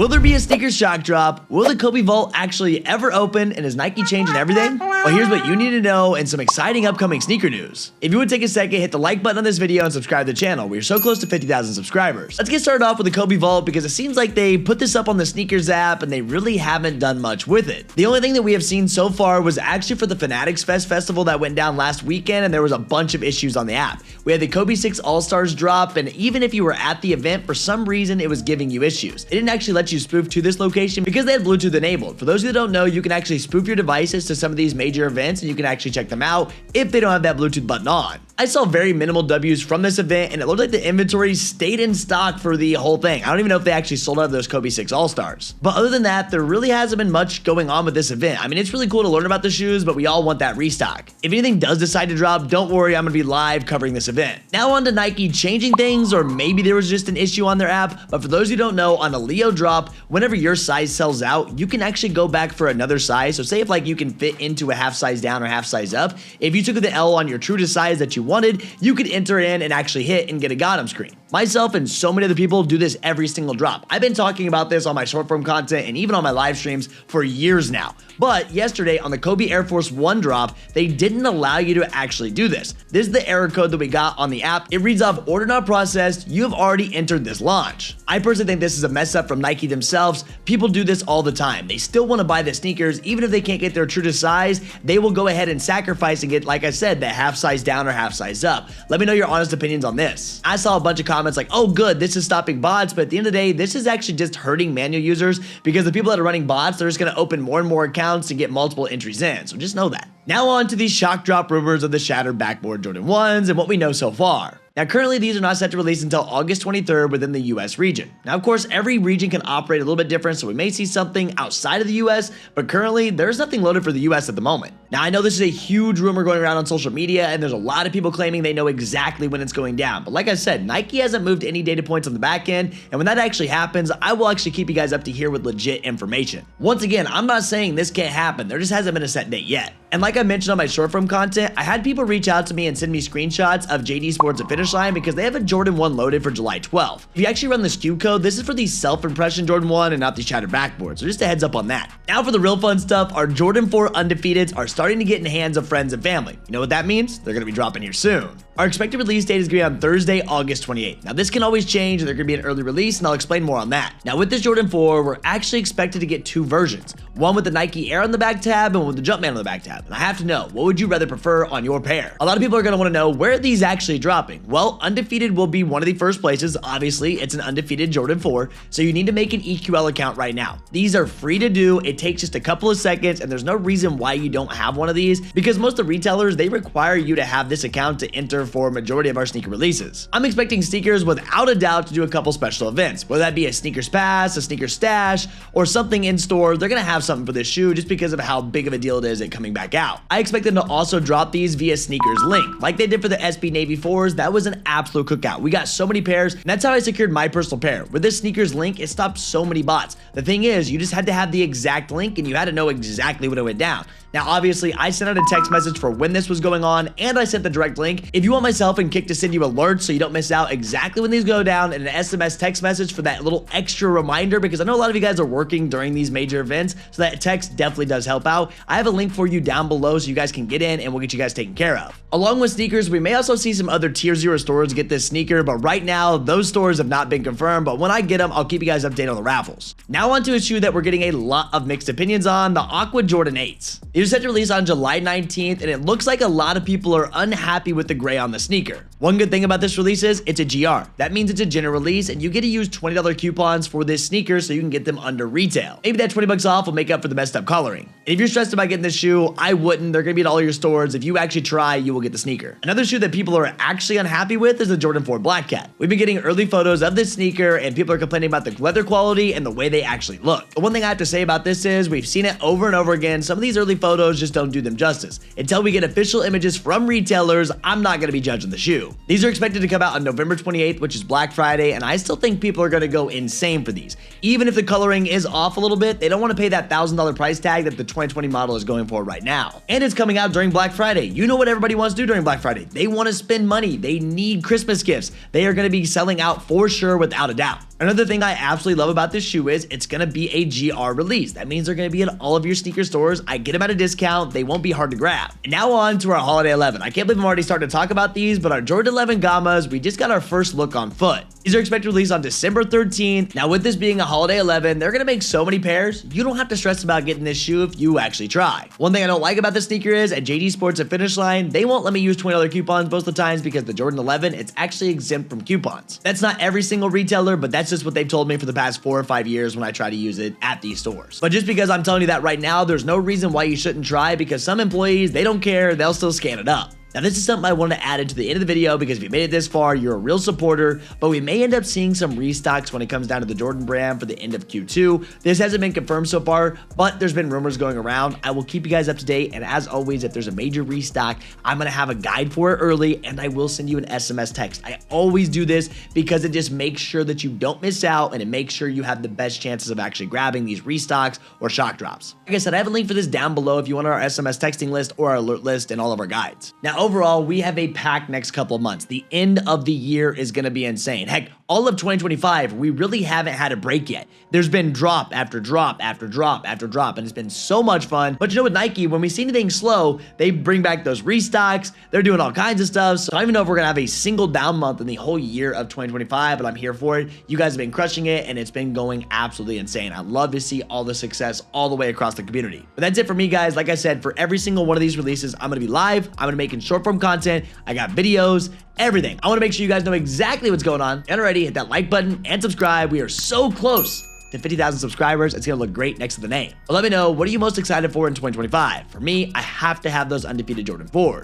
Will there be a Snkrs shock drop? Will the Kckd vault actually ever open? And is Nike changing everything? Well, here's what you need to know and some exciting upcoming sneaker news. If you would take a second, hit the like button on this video and subscribe to the channel. We are so close to 50,000 subscribers. Let's get started off with the Kckd vault because it seems like they put this up on the Snkrs app and they really haven't done much with it. The only thing that we have seen so far was actually for the Fanatics Fest festival that went down last weekend, and there was a bunch of issues on the app. We had the Kckd 6 All-Stars drop, and even if you were at the event, for some reason it was giving you issues. It didn't actually let you spoof to this location because they had Bluetooth enabled. For those who don't know, you can actually spoof your devices to some of these major events and you can actually check them out if they don't have that Bluetooth button on. I saw very minimal W's from this event and it looked like the inventory stayed in stock for the whole thing. I don't even know if they actually sold out of those Kckd 6 All-Stars. But other than that, there really hasn't been much going on with this event. I mean, it's really cool to learn about the shoes, but we all want that restock. If anything does decide to drop, don't worry, I'm going to be live covering this event. Now on to Nike changing things, or maybe there was just an issue on their app, but for those who don't know, on a Leo drop, whenever your size sells out, you can actually go back for another size. So say if like you can fit into a half size down or half size up, if you took the L on your true to size that you wanted, you could enter in and actually hit and get a Gotham screen. Myself and so many other people do this every single drop. I've been talking about this on my short form content and even on my live streams for years now. But yesterday on the Kckd Air Force 1 drop, they didn't allow you to actually do this. This is the error code that we got on the app. It reads off, order not processed, you have already entered this launch. I personally think this is a mess up from Nike themselves. People do this all the time. They still want to buy the sneakers, even if they can't get their true to size, they will go ahead and sacrifice and get, like I said, the half size down or half size up. Let me know your honest opinions on this. I saw a bunch of comments like, oh good, this is stopping bots, but at the end of the day, this is actually just hurting manual users because the people that are running bots, they're just going to open more and more accounts and get multiple entries in, so just know that. Now on to these shock drop rumors of the Shattered Backboard Jordan 1s and what we know so far. Now currently these are not set to release until August 23rd within the US region. Now of course every region can operate a little bit different, so we may see something outside of the US, but currently there's nothing loaded for the US at the moment. Now I know this is a huge rumor going around on social media and there's a lot of people claiming they know exactly when it's going down, but like I said, Nike hasn't moved any data points on the back end, and when that actually happens, I will actually keep you guys up to here with legit information. Once again, I'm not saying this can't happen, there just hasn't been a set date yet. And like I mentioned on my short form content, I had people reach out to me and send me screenshots of JD Sports at Finish Line because they have a Jordan 1 loaded for July 12th. If you actually run the SKU code, this is for the self-impression Jordan 1 and not the Shattered Backboard, so just a heads up on that. Now for the real fun stuff, our Jordan 4 Undefeateds are starting to get in the hands of friends and family. You know what that means? They're going to be dropping here soon. Our expected release date is going to be on Thursday, August 28th. Now this can always change, and there could be an early release, and I'll explain more on that. Now with this Jordan 4, we're actually expected to get two versions. One with the Nike Air on the back tab and one with the Jumpman on the back tab. And I have to know, what would you rather prefer on your pair? A lot of people are going to want to know, where are these actually dropping? Well, Undefeated will be one of the first places. Obviously, it's an Undefeated Jordan 4, so you need to make an EQL account right now. These are free to do. It takes just a couple of seconds, and there's no reason why you don't have one of these because most of the retailers, they require you to have this account to enter for a majority of our sneaker releases. I'm expecting Snkrs without a doubt to do a couple special events, whether that be a Snkrs Pass, a Snkrs Stash, or something in store. They're going to have something for this shoe just because of how big of a deal it is it coming back out. I expect them to also drop these via Snkrs Link. Like they did for the SB Navy 4s, that was an absolute cookout. We got so many pairs, and that's how I secured my personal pair. With this Snkrs Link, it stopped so many bots. The thing is, you just had to have the exact link and you had to know exactly when it went down. Now, obviously, I sent out a text message for when this was going on, and I sent the direct link. If you want myself and Kckd to send you alerts so you don't miss out exactly when these go down, and an SMS text message for that little extra reminder, because I know a lot of you guys are working during these major events, so that text definitely does help out. I have a link for you down below so you guys can get in and we'll get you guys taken care of. Along with sneakers, we may also see some other tier 0 stores get this sneaker, but right now, those stores have not been confirmed, but when I get them, I'll keep you guys updated on the raffles. Now onto a shoe that we're getting a lot of mixed opinions on, the Aqua Jordan 8s. These are set to release on July 19th, and it looks like a lot of people are unhappy with the gray on the sneaker. One good thing about this release is it's a GR. That means it's a general release, and you get to use $20 coupons for this sneaker so you can get them under retail. Maybe that 20 bucks off will make up for the messed up coloring. And if you're stressed about getting this shoe, I wouldn't. They're going to be at all your stores. If you actually try, you will get the sneaker. Another shoe that people are actually unhappy with is the Jordan 4 Black Cat. We've been getting early photos of this sneaker, and people are complaining about the leather quality and the way they actually look. The one thing I have to say about this is we've seen it over and over again. Some of these early photos just don't do them justice. Until we get official images from retailers, I'm not going to be judging the shoe. These are expected to come out on November 28th, which is Black Friday, and I still think people are going to go insane for these. Even if the coloring is off a little bit, they don't want to pay that $1,000 price tag that the 2020 model is going for right now. And it's coming out during Black Friday. You know what everybody wants to do during Black Friday. They want to spend money. They need Christmas gifts. They are going to be selling out for sure without a doubt. Another thing I absolutely love about this shoe is it's going to be a GR release. That means they're going to be in all of your sneaker stores. I get them at a discount. They won't be hard to grab. And now on to our Holiday 11. I can't believe I'm already starting to talk about these, but our Jordan 11 Gammas, we just got our first look on foot. These are expected to release on December 13th. Now with this being a Holiday 11, they're going to make so many pairs, you don't have to stress about getting this shoe if you actually try. One thing I don't like about this sneaker is at JD Sports at Finish Line, they won't let me use $20 coupons most of the times because the Jordan 11, it's actually exempt from coupons. That's not every single retailer, but that's just what they've told me for the past 4 or 5 years when I try to use it at these stores. But just because I'm telling you that right now, there's no reason why you shouldn't try, because some employees, they don't care, they'll still scan it up. Now this is something I want to add into the end of the video because if you made it this far, you're a real supporter, but we may end up seeing some restocks when it comes down to the Jordan brand for the end of Q2. This hasn't been confirmed so far, but there's been rumors going around. I will keep you guys up to date, and as always, if there's a major restock, I'm going to have a guide for it early, and I will send you an SMS text. I always do this because it just makes sure that you don't miss out, and it makes sure you have the best chances of actually grabbing these restocks or shock drops. Like I said, I have a link for this down below if you want our SMS texting list or our alert list and all of our guides. Now, overall, we have a packed next couple of months. The end of the year is going to be insane. Heck, all of 2025, we really haven't had a break yet. There's been drop after drop after drop after drop, and it's been so much fun. But you know, with Nike, when we see anything slow, they bring back those restocks. They're doing all kinds of stuff. So I don't even know if we're going to have a single down month in the whole year of 2025, but I'm here for it. You guys have been crushing it, and it's been going absolutely insane. I love to see all the success all the way across the community. But that's it for me, guys. Like I said, for every single one of these releases, I'm going to be live. I'm going to be making short form content. I got videos, everything. I want to make sure you guys know exactly what's going on. And already hit that like button and subscribe. We are so close to 50,000 subscribers. It's going to look great next to the name. But let me know, what are you most excited for in 2025? For me, I have to have those Undefeated Jordan 4s.